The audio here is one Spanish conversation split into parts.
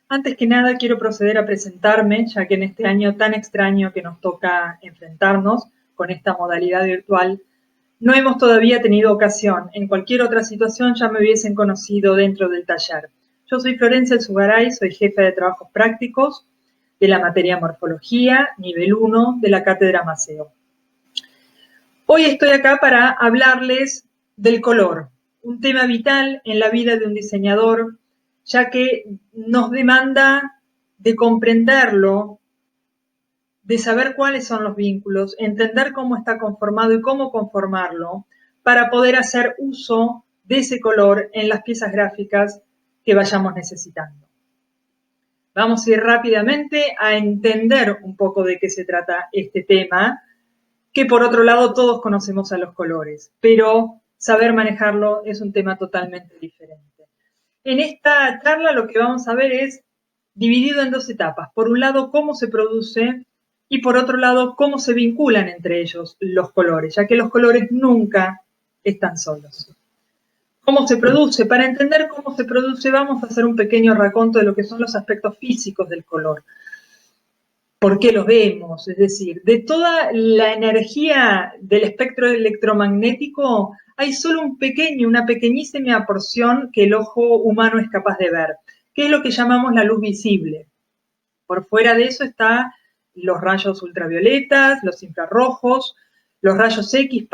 Antes que nada quiero proceder a presentarme, ya que en este año tan extraño que nos toca enfrentarnos con esta modalidad virtual, no hemos todavía tenido ocasión. En cualquier otra situación ya me hubiesen conocido dentro del taller. Yo soy Florencia Zugaray, soy jefa de trabajos prácticos de la materia Morfología, nivel 1 de la Cátedra Maceo. Hoy estoy acá para hablarles del color, un tema vital en la vida de un diseñador, ya que nos demanda de comprenderlo, de saber cuáles son los vínculos, entender cómo está conformado y cómo conformarlo, para poder hacer uso de ese color en las piezas gráficas que vayamos necesitando. Vamos a ir rápidamente a entender un poco de qué se trata este tema, que por otro lado todos conocemos a los colores, pero saber manejarlo es un tema totalmente diferente. En esta charla lo que vamos a ver es dividido en dos etapas. Por un lado, cómo se produce y por otro lado, cómo se vinculan entre ellos los colores, ya que los colores nunca están solos. ¿Cómo se produce? Para entender cómo se produce, vamos a hacer un pequeño raconto de lo que son los aspectos físicos del color. ¿Por qué los vemos? Es decir, de toda la energía del espectro electromagnético, hay solo una pequeñísima porción que el ojo humano es capaz de ver, que es lo que llamamos la luz visible. Por fuera de eso están los rayos ultravioletas, los infrarrojos, los rayos X,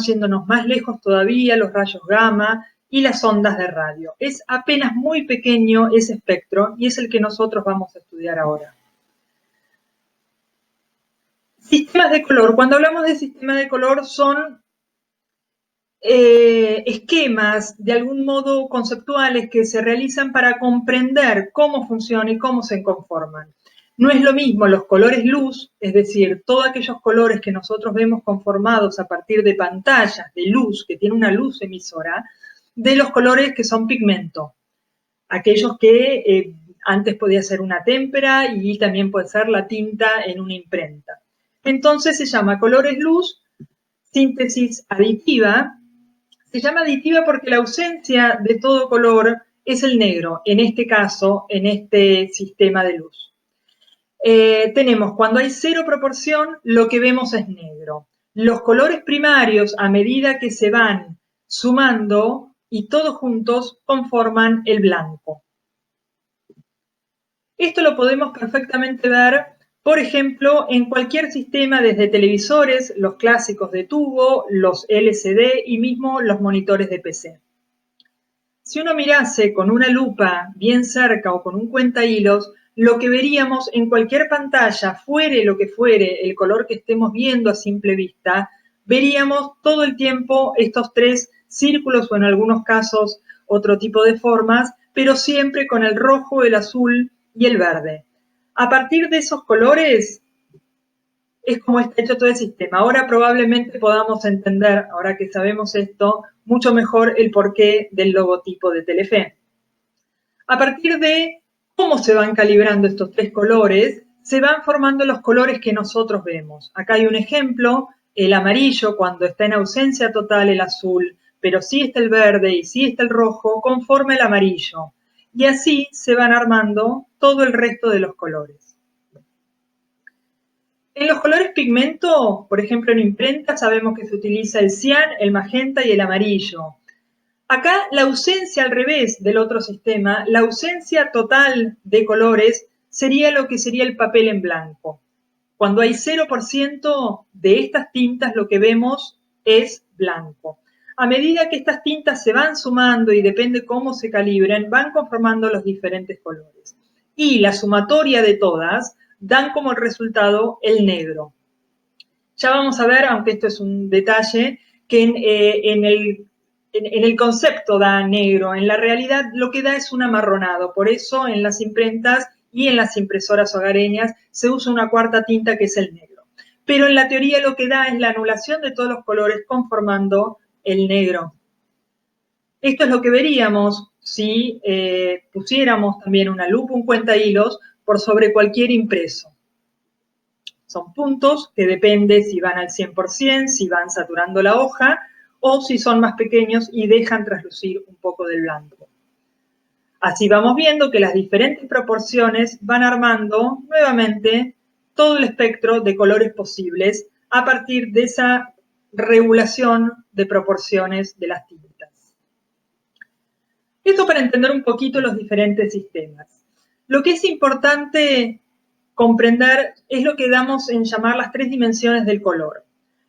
yéndonos más lejos todavía, los rayos gamma y las ondas de radio. Es apenas muy pequeño ese espectro y es el que nosotros vamos a estudiar ahora. Sistemas de color. Cuando hablamos de sistemas de color son esquemas de algún modo conceptuales que se realizan para comprender cómo funciona y cómo se conforman. No es lo mismo los colores luz, es decir, todos aquellos colores que nosotros vemos conformados a partir de pantallas de luz, que tiene una luz emisora, de los colores que son pigmento. Aquellos que antes podía ser una témpera y también puede ser la tinta en una imprenta. Entonces se llama colores luz, síntesis aditiva. Se llama aditiva porque la ausencia de todo color es el negro, en este caso, en este sistema de luz. Tenemos, cuando hay cero proporción, lo que vemos es negro. Los colores primarios, a medida que se van sumando y todos juntos, conforman el blanco. Esto lo podemos perfectamente ver, por ejemplo, en cualquier sistema, desde televisores, los clásicos de tubo, los LCD y mismo los monitores de PC. Si uno mirase con una lupa bien cerca o con un cuentahilos, lo que veríamos en cualquier pantalla, fuere lo que fuere el color que estemos viendo a simple vista, veríamos todo el tiempo estos tres círculos o en algunos casos otro tipo de formas, pero siempre con el rojo, el azul y el verde. A partir de esos colores es como está hecho todo el sistema. Ahora probablemente podamos entender, ahora que sabemos esto, mucho mejor el porqué del logotipo de Telefe. A partir de cómo se van calibrando estos tres colores, se van formando los colores que nosotros vemos. Acá hay un ejemplo, el amarillo, cuando está en ausencia total el azul, pero sí está el verde y sí está el rojo, conforma el amarillo. Y así se van armando todo el resto de los colores. En los colores pigmento, por ejemplo en imprenta, sabemos que se utiliza el cian, el magenta y el amarillo. Acá la ausencia al revés del otro sistema, la ausencia total de colores sería lo que sería el papel en blanco. Cuando hay 0% de estas tintas, lo que vemos es blanco. A medida que estas tintas se van sumando y depende cómo se calibren, van conformando los diferentes colores. Y la sumatoria de todas dan como resultado el negro. Ya vamos a ver, aunque esto es un detalle, que en el concepto da negro, en la realidad lo que da es un amarronado. Por eso en las imprentas y en las impresoras hogareñas se usa una cuarta tinta que es el negro. Pero en la teoría lo que da es la anulación de todos los colores conformando el negro. Esto es lo que veríamos si pusiéramos también una lupa, un cuentahilos, por sobre cualquier impreso. Son puntos que depende si van al 100%, si van saturando la hoja, o si son más pequeños y dejan traslucir un poco del blanco. Así vamos viendo que las diferentes proporciones van armando nuevamente todo el espectro de colores posibles a partir de esa regulación de proporciones de las tintas. Esto para entender un poquito los diferentes sistemas. Lo que es importante comprender es lo que damos en llamar las tres dimensiones del color,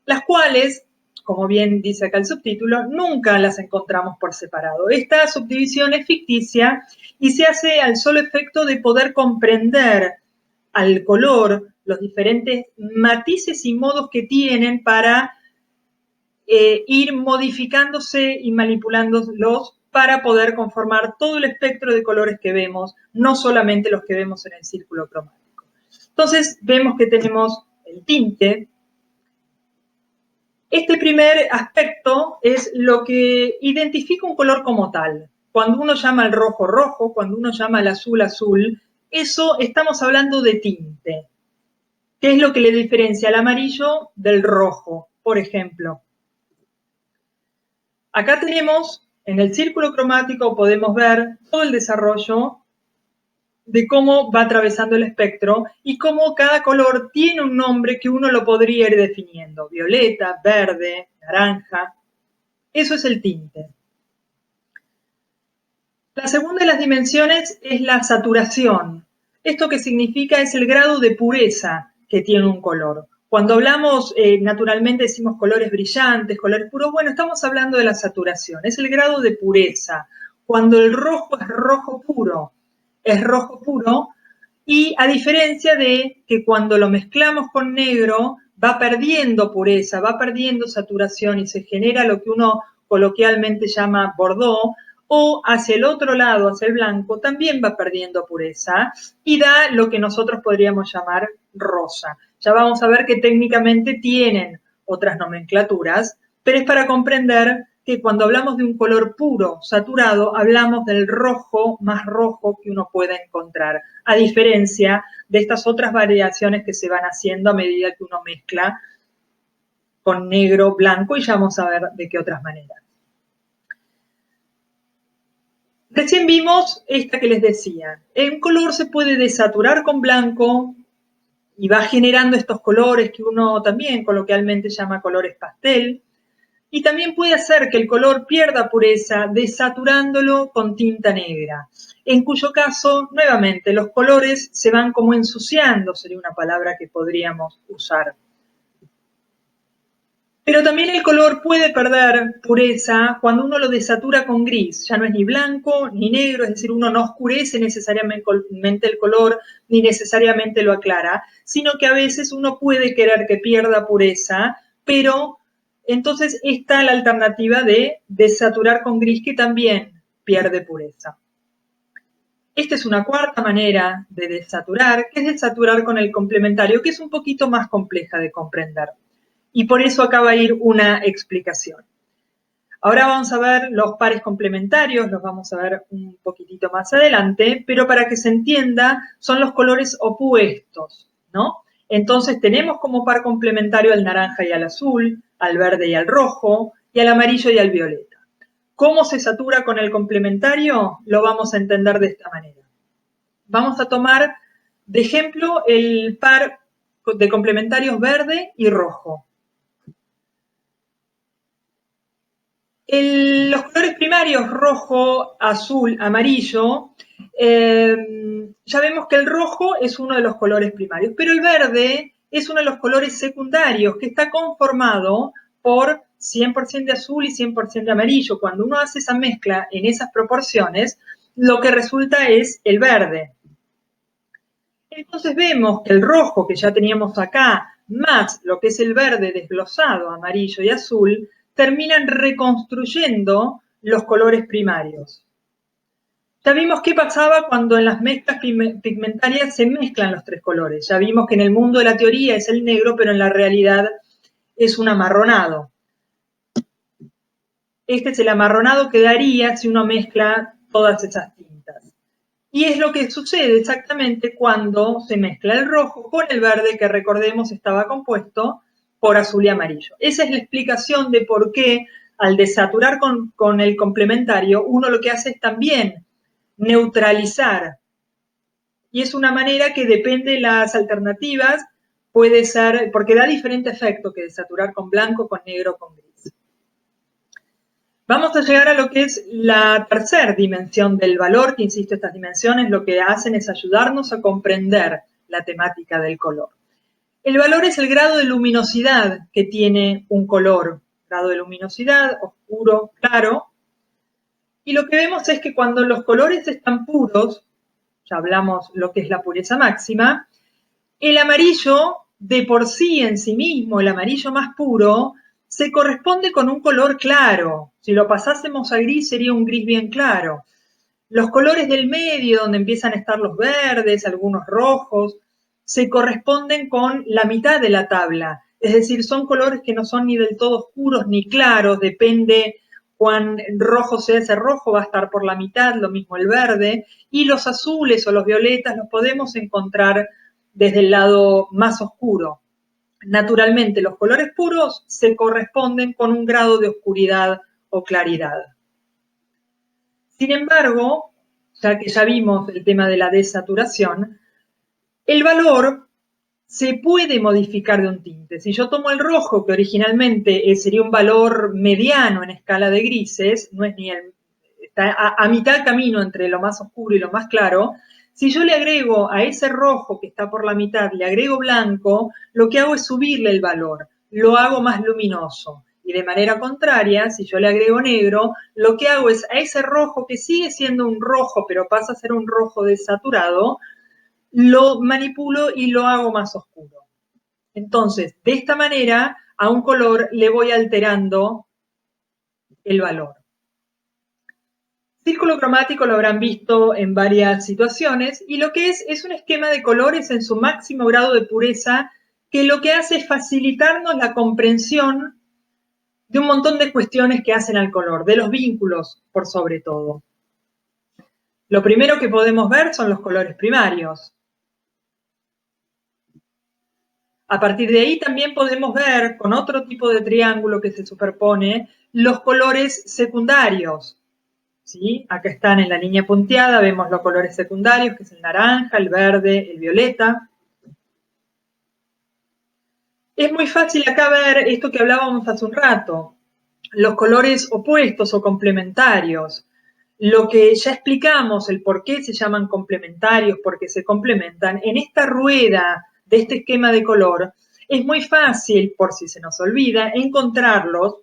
las cuales, como bien dice acá el subtítulo, nunca las encontramos por separado. Esta subdivisión es ficticia y se hace al solo efecto de poder comprender al color los diferentes matices y modos que tienen para ir modificándose y manipulándolos para poder conformar todo el espectro de colores que vemos, no solamente los que vemos en el círculo cromático. Entonces, vemos que tenemos el tinte. Este primer aspecto es lo que identifica un color como tal. Cuando uno llama al rojo rojo, cuando uno llama al azul azul, eso estamos hablando de tinte. ¿Qué es lo que le diferencia al amarillo del rojo, por ejemplo? Acá tenemos, en el círculo cromático podemos ver todo el desarrollo de cómo va atravesando el espectro y cómo cada color tiene un nombre que uno lo podría ir definiendo. Violeta, verde, naranja. Eso es el tinte. La segunda de las dimensiones es la saturación. Esto que significa es el grado de pureza que tiene un color. Cuando hablamos, naturalmente decimos colores brillantes, colores puros, bueno, estamos hablando de la saturación, es el grado de pureza. Cuando el rojo es rojo puro, y a diferencia de que cuando lo mezclamos con negro, va perdiendo pureza, va perdiendo saturación y se genera lo que uno coloquialmente llama bordeaux, o hacia el otro lado, hacia el blanco, también va perdiendo pureza y da lo que nosotros podríamos llamar rosa. Ya vamos a ver que técnicamente tienen otras nomenclaturas, pero es para comprender que cuando hablamos de un color puro, saturado, hablamos del rojo más rojo que uno pueda encontrar, a diferencia de estas otras variaciones que se van haciendo a medida que uno mezcla con negro, blanco, y ya vamos a ver de qué otras maneras. Recién vimos esta que les decía. Un color se puede desaturar con blanco y va generando estos colores que uno también coloquialmente llama colores pastel. Y también puede hacer que el color pierda pureza desaturándolo con tinta negra, en cuyo caso, nuevamente, los colores se van como ensuciando, sería una palabra que podríamos usar. Pero también el color puede perder pureza cuando uno lo desatura con gris. Ya no es ni blanco ni negro, es decir, uno no oscurece necesariamente el color ni necesariamente lo aclara, sino que a veces uno puede querer que pierda pureza, pero entonces está la alternativa de desaturar con gris que también pierde pureza. Esta es una cuarta manera de desaturar, que es desaturar con el complementario, que es un poquito más compleja de comprender. Y por eso acá va a ir una explicación. Ahora vamos a ver los pares complementarios, los vamos a ver un poquitito más adelante, pero para que se entienda, son los colores opuestos, ¿no? Entonces tenemos como par complementario al naranja y al azul, al verde y al rojo, y al amarillo y al violeta. ¿Cómo se satura con el complementario? Lo vamos a entender de esta manera. Vamos a tomar de ejemplo el par de complementarios verde y rojo. Los colores primarios, rojo, azul, amarillo, ya vemos que el rojo es uno de los colores primarios, pero el verde es uno de los colores secundarios que está conformado por 100% de azul y 100% de amarillo. Cuando uno hace esa mezcla en esas proporciones, lo que resulta es el verde. Entonces vemos que el rojo que ya teníamos acá, más lo que es el verde desglosado, amarillo y azul, terminan reconstruyendo los colores primarios. Ya vimos qué pasaba cuando en las mezclas pigmentarias se mezclan los tres colores. Ya vimos que en el mundo de la teoría es el negro, pero en la realidad es un amarronado. Este es el amarronado que daría si uno mezcla todas esas tintas. Y es lo que sucede exactamente cuando se mezcla el rojo con el verde, que recordemos estaba compuesto por azul y amarillo. Esa es la explicación de por qué al desaturar con el complementario, uno lo que hace es también neutralizar. Y es una manera que depende de las alternativas, puede ser, porque da diferente efecto que desaturar con blanco, con negro, con gris. Vamos a llegar a lo que es la tercera dimensión del valor, que insisto, estas dimensiones lo que hacen es ayudarnos a comprender la temática del color. El valor es el grado de luminosidad que tiene un color, grado de luminosidad, oscuro, claro, y lo que vemos es que cuando los colores están puros, ya hablamos lo que es la pureza máxima, el amarillo de por sí en sí mismo, el amarillo más puro, se corresponde con un color claro. Si lo pasásemos a gris sería un gris bien claro. Los colores del medio, donde empiezan a estar los verdes, algunos rojos, se corresponden con la mitad de la tabla. Es decir, son colores que no son ni del todo oscuros ni claros, depende cuán rojo sea ese rojo, va a estar por la mitad, lo mismo el verde, y los azules o los violetas los podemos encontrar desde el lado más oscuro. Naturalmente, los colores puros se corresponden con un grado de oscuridad o claridad. Sin embargo, ya que ya vimos el tema de la desaturación, el valor se puede modificar de un tinte. Si yo tomo el rojo, que originalmente sería un valor mediano en escala de grises, no es ni el, está a mitad camino entre lo más oscuro y lo más claro, si yo le agrego a ese rojo que está por la mitad, le agrego blanco, lo que hago es subirle el valor, lo hago más luminoso. Y de manera contraria, si yo le agrego negro, lo que hago es a ese rojo que sigue siendo un rojo, pero pasa a ser un rojo desaturado, lo manipulo y lo hago más oscuro. Entonces, de esta manera, a un color le voy alterando el valor. Círculo cromático lo habrán visto en varias situaciones y lo que es un esquema de colores en su máximo grado de pureza que lo que hace es facilitarnos la comprensión de un montón de cuestiones que hacen al color, de los vínculos por sobre todo. Lo primero que podemos ver son los colores primarios. A partir de ahí también podemos ver, con otro tipo de triángulo que se superpone, los colores secundarios. ¿Sí? Acá están en la línea punteada, vemos los colores secundarios, que es el naranja, el verde, el violeta. Es muy fácil acá ver esto que hablábamos hace un rato, los colores opuestos o complementarios. Lo que ya explicamos, el por qué se llaman complementarios, porque se complementan, en esta rueda de este esquema de color, es muy fácil, por si se nos olvida, encontrarlos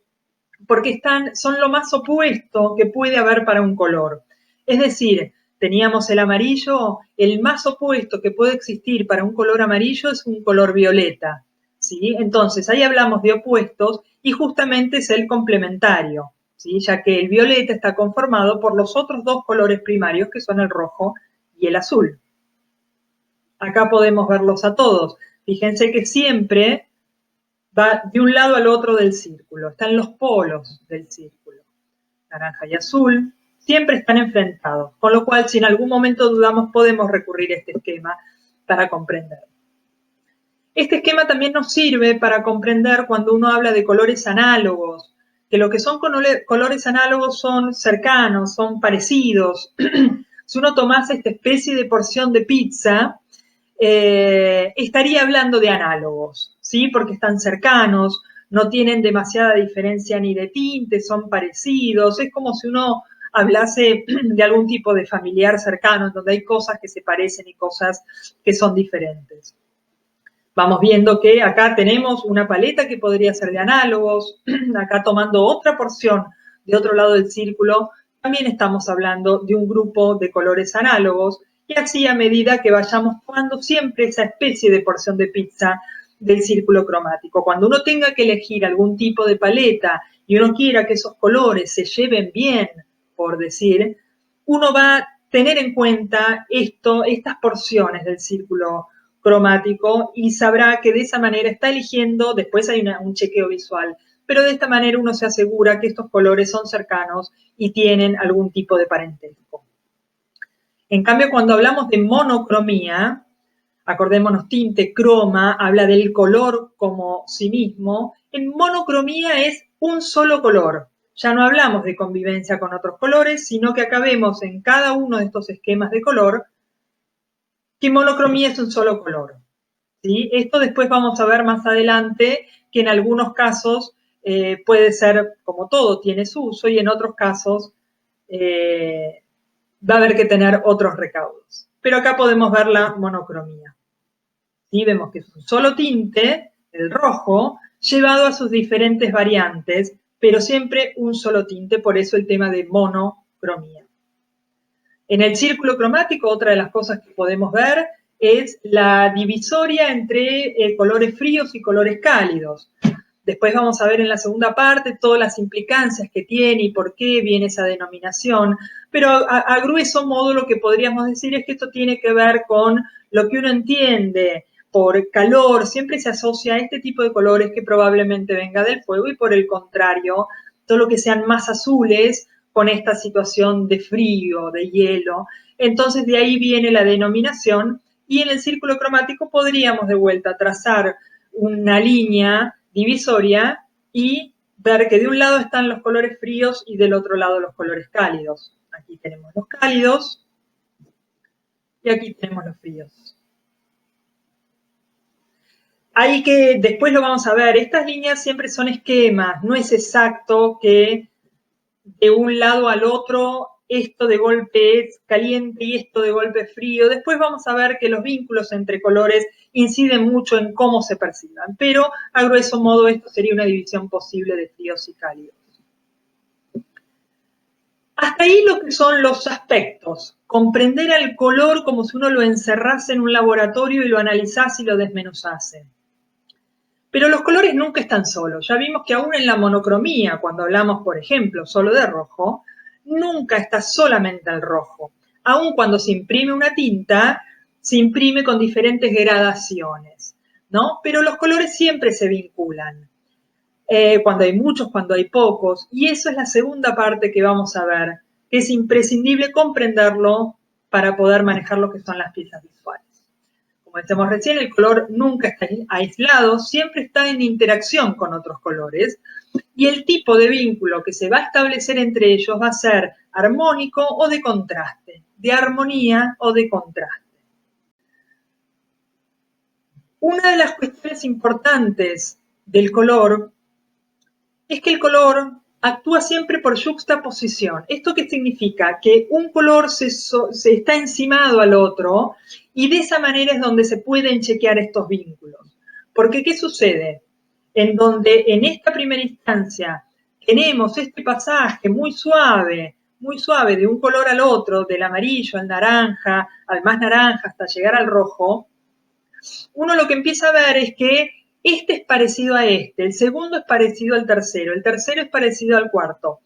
porque son lo más opuesto que puede haber para un color. Es decir, teníamos el amarillo, el más opuesto que puede existir para un color amarillo es un color violeta, ¿sí? Entonces, ahí hablamos de opuestos y justamente es el complementario, ¿sí? Ya que el violeta está conformado por los otros dos colores primarios, que son el rojo y el azul. Acá podemos verlos a todos. Fíjense que siempre va de un lado al otro del círculo, están los polos del círculo, naranja y azul, siempre están enfrentados, con lo cual si en algún momento dudamos podemos recurrir a este esquema para comprender. Este esquema también nos sirve para comprender cuando uno habla de colores análogos, que lo que son colores análogos son cercanos, son parecidos. Si uno tomase esta especie de porción de pizza, estaría hablando de análogos, ¿sí? Porque están cercanos, no tienen demasiada diferencia ni de tinte, son parecidos, es como si uno hablase de algún tipo de familiar cercano, donde hay cosas que se parecen y cosas que son diferentes. Vamos viendo que acá tenemos una paleta que podría ser de análogos, acá tomando otra porción de otro lado del círculo, también estamos hablando de un grupo de colores análogos, y así a medida que vayamos tomando siempre esa especie de porción de pizza del círculo cromático. Cuando uno tenga que elegir algún tipo de paleta y uno quiera que esos colores se lleven bien, por decir, uno va a tener en cuenta estas porciones del círculo cromático y sabrá que de esa manera está eligiendo, después hay un chequeo visual, pero de esta manera uno se asegura que estos colores son cercanos y tienen algún tipo de parentesco. En cambio, cuando hablamos de monocromía, acordémonos, tinte, croma, habla del color como sí mismo, en monocromía es un solo color. ya no hablamos de convivencia con otros colores, sino que acá vemos en cada uno de estos esquemas de color que monocromía es un solo color. ¿Sí? Esto después vamos a ver más adelante que en algunos casos puede ser, como todo, tiene su uso y en otros casos va a haber que tener otros recaudos. Pero acá podemos ver la monocromía. ¿Sí? Vemos que es un solo tinte, el rojo, llevado a sus diferentes variantes, pero siempre un solo tinte, por eso el tema de monocromía. En el círculo cromático, otra de las cosas que podemos ver es la divisoria entre colores fríos y colores cálidos. Después vamos a ver en la segunda parte todas las implicancias que tiene y por qué viene esa denominación, pero a grueso modo lo que podríamos decir es que esto tiene que ver con lo que uno entiende por calor, siempre se asocia a este tipo de colores que probablemente venga del fuego y por el contrario, todo lo que sean más azules con esta situación de frío, de hielo. Entonces de ahí viene la denominación y en el círculo cromático podríamos de vuelta trazar una línea divisoria y ver que de un lado están los colores fríos y del otro lado los colores cálidos. Aquí tenemos los cálidos y aquí tenemos los fríos. Ahí que después lo vamos a ver, estas líneas siempre son esquemas, no es exacto que de un lado al otro esto de golpe es caliente y esto de golpe es frío. Después vamos a ver que los vínculos entre colores inciden mucho en cómo se perciban, pero a grueso modo esto sería una división posible de fríos y cálidos. Hasta ahí lo que son los aspectos. Comprender al color como si uno lo encerrase en un laboratorio y lo analizase y lo desmenuzase. Pero los colores nunca están solos. Ya vimos que aún en la monocromía, cuando hablamos, por ejemplo, solo de rojo, nunca está solamente el rojo. Aún cuando se imprime una tinta, se imprime con diferentes gradaciones, ¿no? Pero los colores siempre se vinculan. Cuando hay muchos, cuando hay pocos. Y eso es la segunda parte que vamos a ver, que es imprescindible comprenderlo para poder manejar lo que son las piezas visuales. Como decíamos recién, el color nunca está aislado, siempre está en interacción con otros colores y el tipo de vínculo que se va a establecer entre ellos va a ser armónico o de contraste, de armonía o de contraste. Una de las cuestiones importantes del color es que el color actúa siempre por yuxtaposición. ¿Esto qué significa? Que un color se está encimado al otro y de esa manera es donde se pueden chequear estos vínculos. Porque ¿qué sucede? En donde en esta primera instancia tenemos este pasaje muy suave de un color al otro, del amarillo al naranja, al más naranja hasta llegar al rojo, uno lo que empieza a ver es que este es parecido a este, el segundo es parecido al tercero, el tercero es parecido al cuarto.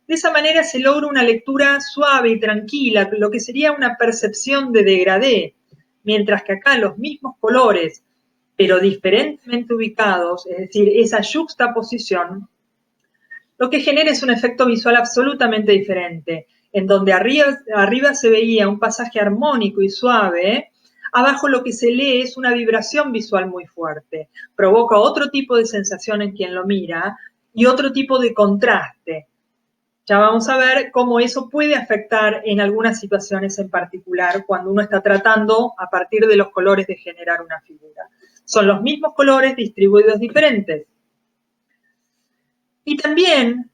De esa manera se logra una lectura suave y tranquila, lo que sería una percepción de degradé, mientras que acá los mismos colores, pero diferentemente ubicados, es decir, esa yuxtaposición, lo que genera es un efecto visual absolutamente diferente, en donde arriba se veía un pasaje armónico y suave, abajo lo que se lee es una vibración visual muy fuerte, provoca otro tipo de sensación en quien lo mira y otro tipo de contraste. Ya vamos a ver cómo eso puede afectar en algunas situaciones en particular cuando uno está tratando a partir de los colores de generar una figura. Son los mismos colores distribuidos diferentes. Y también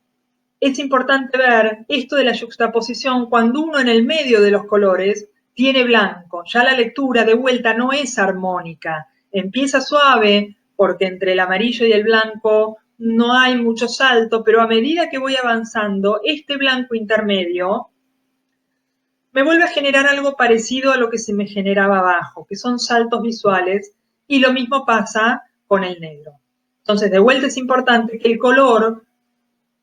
es importante ver esto de la yuxtaposición cuando uno en el medio de los colores tiene blanco. Ya la lectura de vuelta no es armónica. Empieza suave porque entre el amarillo y el blanco no hay mucho salto, pero a medida que voy avanzando, este blanco intermedio me vuelve a generar algo parecido a lo que se me generaba abajo, que son saltos visuales, y lo mismo pasa con el negro. Entonces, de vuelta es importante que el color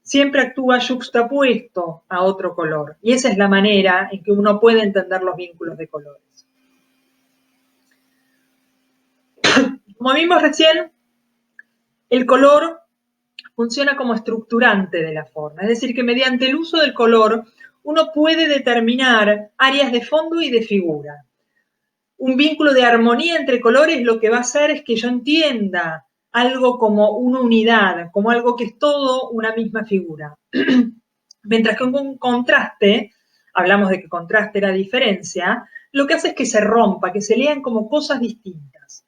siempre actúa yuxtapuesto a otro color. Y esa es la manera en que uno puede entender los vínculos de colores. Como vimos recién, el color funciona como estructurante de la forma. Es decir, que mediante el uso del color uno puede determinar áreas de fondo y de figura. Un vínculo de armonía entre colores lo que va a hacer es que yo entienda algo como una unidad, como algo que es todo una misma figura. Mientras que un contraste, hablamos de que contraste era diferencia, lo que hace es que se rompa, que se lean como cosas distintas.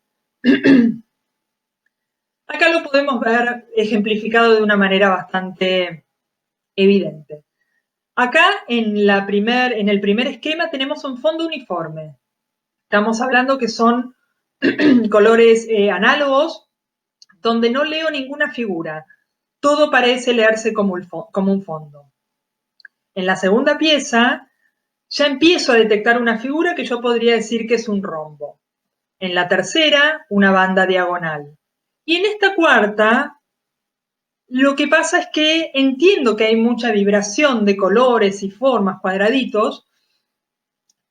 Acá lo podemos ver ejemplificado de una manera bastante evidente. Acá en el primer esquema tenemos un fondo uniforme. Estamos hablando que son colores análogos, donde no leo ninguna figura. Todo parece leerse como un fondo. En la segunda pieza ya empiezo a detectar una figura que yo podría decir que es un rombo. En la tercera, una banda diagonal. Y en esta cuarta, lo que pasa es que entiendo que hay mucha vibración de colores y formas, cuadraditos,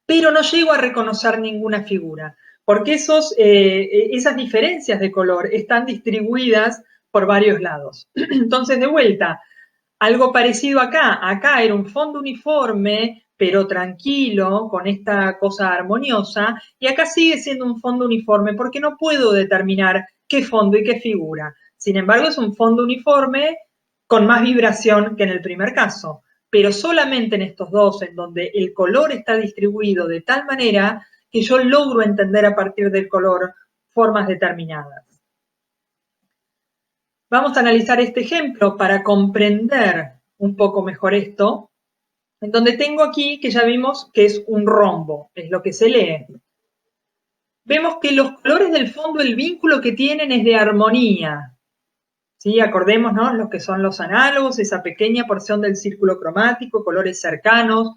pero no llego a reconocer ninguna figura, porque esas diferencias de color están distribuidas por varios lados. Entonces, de vuelta, algo parecido acá era un fondo uniforme, pero tranquilo, con esta cosa armoniosa, y acá sigue siendo un fondo uniforme porque no puedo determinar qué fondo y qué figura. Sin embargo, es un fondo uniforme con más vibración que en el primer caso, pero solamente en estos dos, en donde el color está distribuido de tal manera que yo logro entender a partir del color formas determinadas. Vamos a analizar este ejemplo para comprender un poco mejor esto, en donde tengo aquí que ya vimos que es un rombo, es lo que se lee. Vemos que los colores del fondo, el vínculo que tienen es de armonía. ¿Sí? Acordémonos lo que son los análogos, esa pequeña porción del círculo cromático, colores cercanos.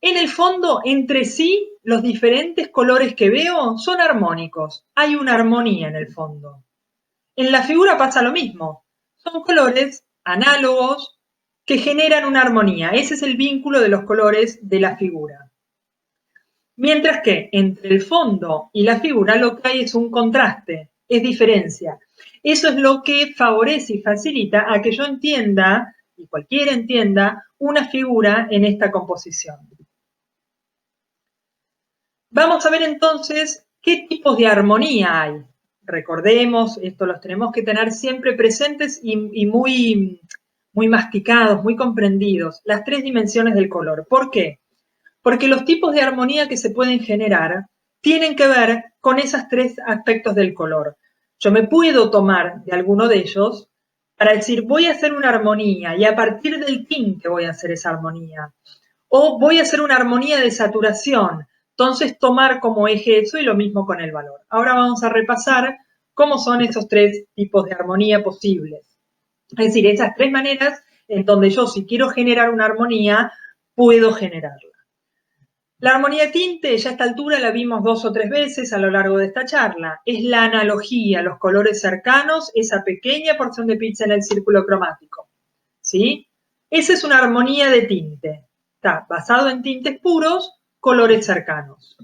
En el fondo, entre sí, los diferentes colores que veo son armónicos. Hay una armonía en el fondo. En la figura pasa lo mismo. Son colores análogos que generan una armonía. Ese es el vínculo de los colores de la figura. Mientras que entre el fondo y la figura lo que hay es un contraste, es diferencia. Eso es lo que favorece y facilita a que yo entienda, y cualquiera entienda, una figura en esta composición. Vamos a ver entonces qué tipos de armonía hay. Recordemos, esto los tenemos que tener siempre presentes y muy masticados, muy comprendidos, las tres dimensiones del color. ¿Por qué? Porque los tipos de armonía que se pueden generar tienen que ver con esos tres aspectos del color. Yo me puedo tomar de alguno de ellos para decir, voy a hacer una armonía y a partir del tinte voy a hacer esa armonía. O voy a hacer una armonía de saturación. Entonces, tomar como eje eso y lo mismo con el valor. Ahora vamos a repasar cómo son esos tres tipos de armonía posibles. Es decir, esas tres maneras en donde yo, si quiero generar una armonía, puedo generarla. La armonía de tinte, ya a esta altura la vimos 2 o 3 veces a lo largo de esta charla. Es la analogía, los colores cercanos, esa pequeña porción de pizza en el círculo cromático. ¿Sí? Esa es una armonía de tinte. Está basado en tintes puros, colores cercanos.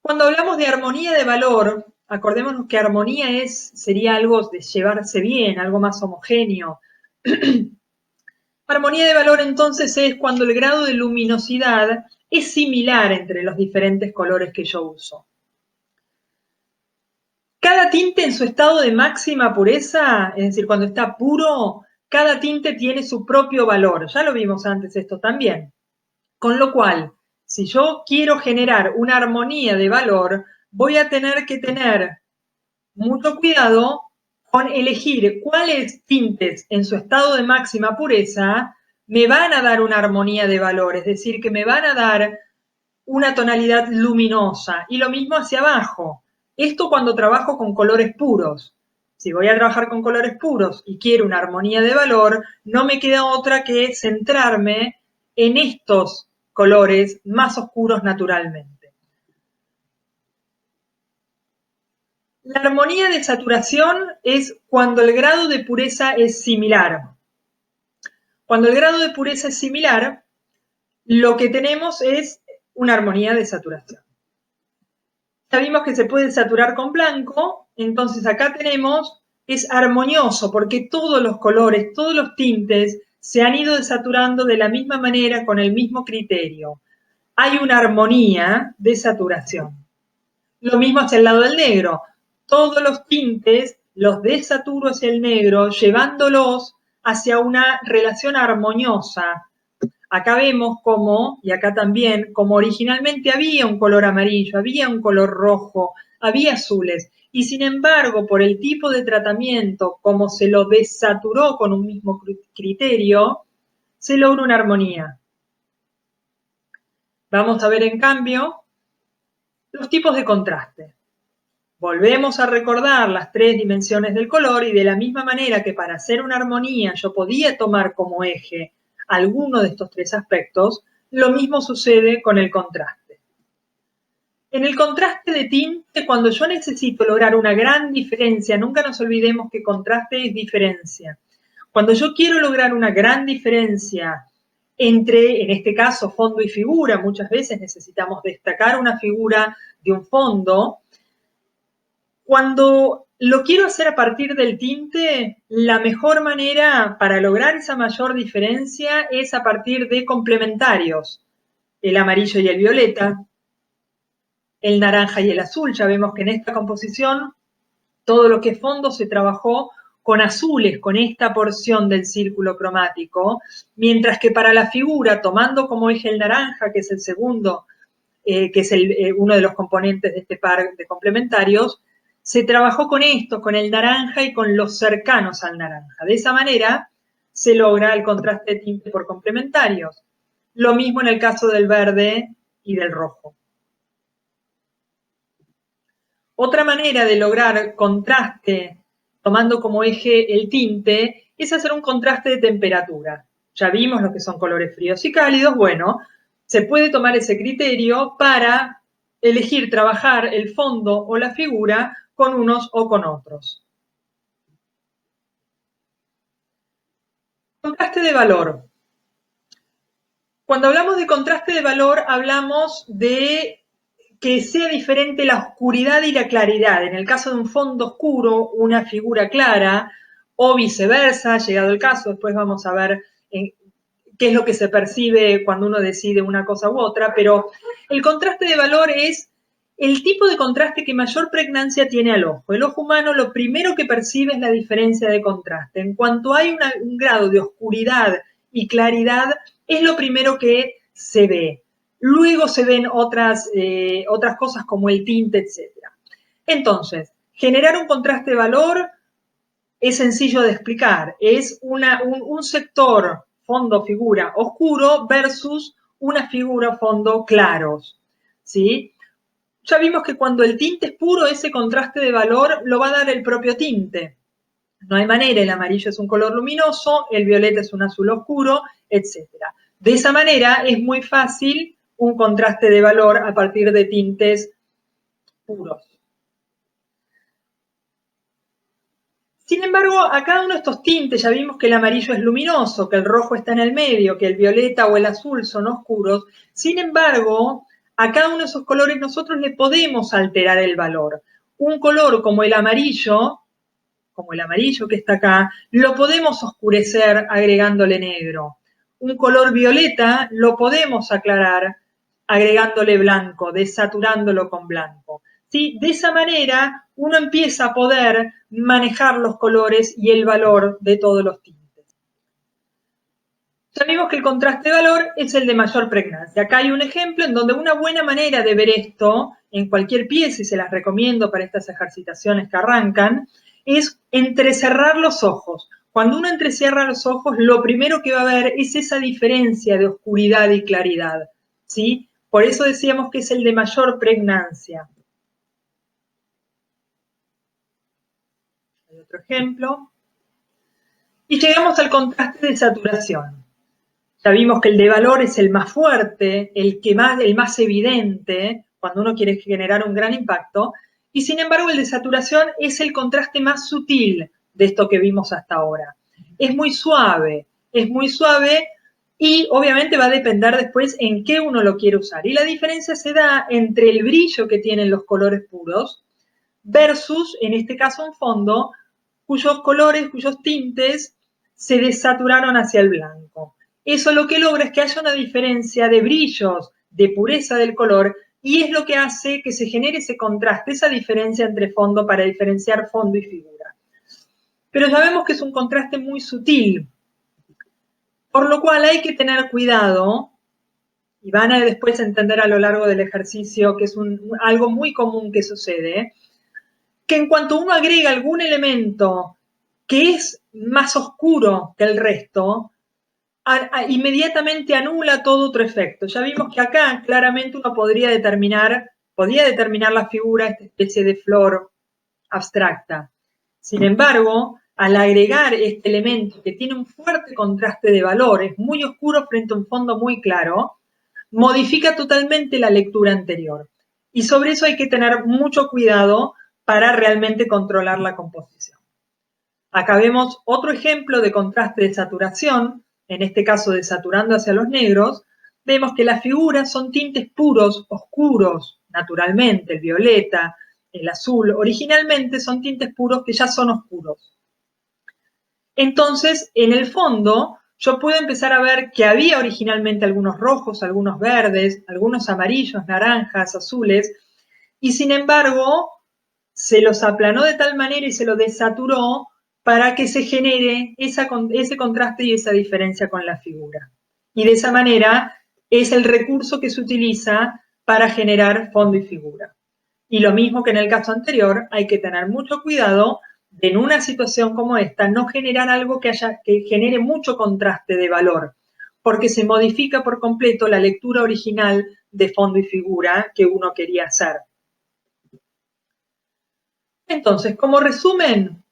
Cuando hablamos de armonía de valor, acordémonos que armonía sería algo de llevarse bien, algo más homogéneo. Armonía de valor entonces es cuando el grado de luminosidad es similar entre los diferentes colores que yo uso. Cada tinte en su estado de máxima pureza, es decir, cuando está puro, cada tinte tiene su propio valor. Ya lo vimos antes esto también. Con lo cual, si yo quiero generar una armonía de valor, voy a tener que tener mucho cuidado con elegir cuáles tintes en su estado de máxima pureza me van a dar una armonía de valor, es decir, que me van a dar una tonalidad luminosa. Y lo mismo hacia abajo. Esto cuando trabajo con colores puros. Si voy a trabajar con colores puros y quiero una armonía de valor, no me queda otra que centrarme en estos colores más oscuros naturalmente. La armonía de saturación es cuando el grado de pureza es similar. Cuando el grado de pureza es similar, lo que tenemos es una armonía de saturación. Ya vimos que se puede saturar con blanco, entonces acá tenemos, es armonioso porque todos los colores, todos los tintes se han ido desaturando de la misma manera, con el mismo criterio. Hay una armonía de saturación. Lo mismo hacia el lado del negro. todos los tintes los desaturo hacia el negro, llevándolos hacia una relación armoniosa. Acá vemos cómo, y acá también, como originalmente había un color amarillo, había un color rojo, había azules, y sin embargo, por el tipo de tratamiento, como se lo desaturó con un mismo criterio, se logra una armonía. Vamos a ver, en cambio, los tipos de contraste. Volvemos a recordar las tres dimensiones del color y de la misma manera que para hacer una armonía yo podía tomar como eje alguno de estos tres aspectos, lo mismo sucede con el contraste. En el contraste de tinte, cuando yo necesito lograr una gran diferencia, nunca nos olvidemos que contraste es diferencia. Cuando yo quiero lograr una gran diferencia entre, en este caso, fondo y figura, muchas veces necesitamos destacar una figura de un fondo. Cuando lo quiero hacer a partir del tinte, la mejor manera para lograr esa mayor diferencia es a partir de complementarios. El amarillo y el violeta, el naranja y el azul. Ya vemos que en esta composición todo lo que es fondo se trabajó con azules, con esta porción del círculo cromático, mientras que para la figura, tomando como eje el naranja, que es el segundo, que es uno de los componentes de este par de complementarios, se trabajó con esto, con el naranja y con los cercanos al naranja. De esa manera se logra el contraste de tinte por complementarios. Lo mismo en el caso del verde y del rojo. Otra manera de lograr contraste tomando como eje el tinte es hacer un contraste de temperatura. Ya vimos lo que son colores fríos y cálidos. Bueno, se puede tomar ese criterio para elegir trabajar el fondo o la figura con unos o con otros. Contraste de valor. Cuando hablamos de contraste de valor, hablamos de que sea diferente la oscuridad y la claridad. En el caso de un fondo oscuro, una figura clara, o viceversa, llegado el caso, después vamos a ver qué es lo que se percibe cuando uno decide una cosa u otra, pero el contraste de valor es el tipo de contraste que mayor pregnancia tiene al ojo. El ojo humano lo primero que percibe es la diferencia de contraste. En cuanto hay un grado de oscuridad y claridad, es lo primero que se ve. Luego se ven otras cosas como el tinte, etc. Entonces, generar un contraste de valor es sencillo de explicar. Es un sector fondo-figura oscuro versus una figura fondo claros, ¿sí? Ya vimos que cuando el tinte es puro, ese contraste de valor lo va a dar el propio tinte. No hay manera, el amarillo es un color luminoso, el violeta es un azul oscuro, etc. De esa manera es muy fácil un contraste de valor a partir de tintes puros. Sin embargo, a cada uno de estos tintes ya vimos que el amarillo es luminoso, que el rojo está en el medio, que el violeta o el azul son oscuros. Sin embargo, a cada uno de esos colores nosotros le podemos alterar el valor. Un color como el amarillo que está acá, lo podemos oscurecer agregándole negro. Un color violeta lo podemos aclarar agregándole blanco, desaturándolo con blanco. ¿Sí? De esa manera uno empieza a poder manejar los colores y el valor de todos los tintes. Sabemos que el contraste de valor es el de mayor pregnancia. Acá hay un ejemplo en donde una buena manera de ver esto en cualquier pieza, y se las recomiendo para estas ejercitaciones que arrancan, es entrecerrar los ojos. Cuando uno entrecierra los ojos, lo primero que va a ver es esa diferencia de oscuridad y claridad, ¿sí? Por eso decíamos que es el de mayor pregnancia. Hay otro ejemplo. Y llegamos al contraste de saturación. Ya vimos que el de valor es el más fuerte, el más evidente, cuando uno quiere generar un gran impacto, y sin embargo el de saturación es el contraste más sutil de esto que vimos hasta ahora. Es muy suave y obviamente va a depender después en qué uno lo quiere usar. Y la diferencia se da entre el brillo que tienen los colores puros versus, en este caso, un fondo cuyos colores, cuyos tintes se desaturaron hacia el blanco. Eso lo que logra es que haya una diferencia de brillos, de pureza del color, y es lo que hace que se genere ese contraste, esa diferencia entre fondo para diferenciar fondo y figura. Pero ya vemos que es un contraste muy sutil, por lo cual hay que tener cuidado, y van a después entender a lo largo del ejercicio que es algo muy común que sucede, que en cuanto uno agrega algún elemento que es más oscuro que el resto, inmediatamente anula todo otro efecto. Ya vimos que acá claramente uno podía determinar la figura, esta especie de flor abstracta. Sin embargo, al agregar este elemento que tiene un fuerte contraste de valores, muy oscuro frente a un fondo muy claro, modifica totalmente la lectura anterior. Y sobre eso hay que tener mucho cuidado para realmente controlar la composición. Acá vemos otro ejemplo de contraste de saturación, en este caso desaturando hacia los negros. Vemos que las figuras son tintes puros, oscuros, naturalmente, el violeta, el azul, originalmente son tintes puros que ya son oscuros. Entonces, en el fondo, yo puedo empezar a ver que había originalmente algunos rojos, algunos verdes, algunos amarillos, naranjas, azules, y sin embargo, se los aplanó de tal manera y se lo desaturó para que se genere ese contraste y esa diferencia con la figura. Y de esa manera es el recurso que se utiliza para generar fondo y figura. Y lo mismo que en el caso anterior, hay que tener mucho cuidado de en una situación como esta no generar algo que genere mucho contraste de valor, porque se modifica por completo la lectura original de fondo y figura que uno quería hacer. Entonces, como resumen,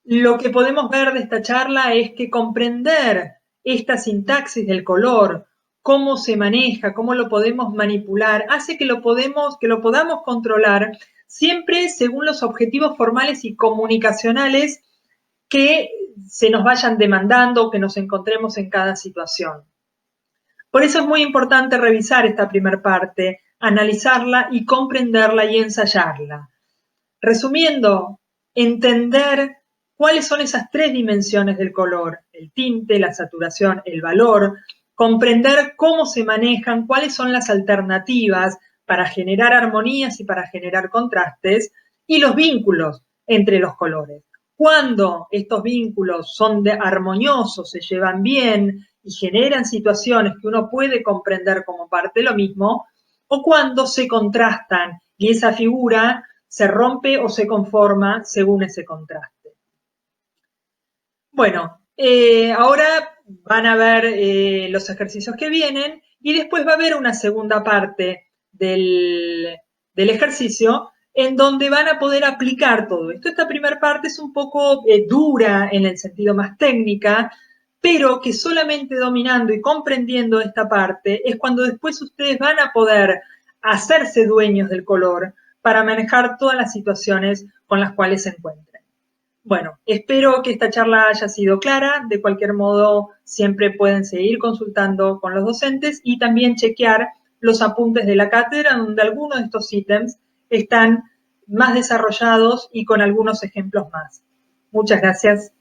lo que podemos ver de esta charla es que comprender esta sintaxis del color, cómo se maneja, cómo lo podemos manipular, hace que lo podamos controlar siempre según los objetivos formales y comunicacionales que se nos vayan demandando o que nos encontremos en cada situación. Por eso es muy importante revisar esta primera parte, analizarla y comprenderla y ensayarla. Resumiendo, entender cuáles son esas tres dimensiones del color, el tinte, la saturación, el valor, comprender cómo se manejan, cuáles son las alternativas para generar armonías y para generar contrastes, y los vínculos entre los colores. Cuando estos vínculos son armoniosos, se llevan bien y generan situaciones que uno puede comprender como parte de lo mismo, o cuando se contrastan y esa figura se rompe o se conforma según ese contraste. Bueno, ahora van a ver los ejercicios que vienen y después va a haber una segunda parte del ejercicio en donde van a poder aplicar todo esto. Esta primera parte es un poco dura en el sentido más técnica, pero que solamente dominando y comprendiendo esta parte es cuando después ustedes van a poder hacerse dueños del color para manejar todas las situaciones con las cuales se encuentren. Bueno, espero que esta charla haya sido clara. De cualquier modo, siempre pueden seguir consultando con los docentes y también chequear los apuntes de la cátedra, donde algunos de estos ítems están más desarrollados y con algunos ejemplos más. Muchas gracias.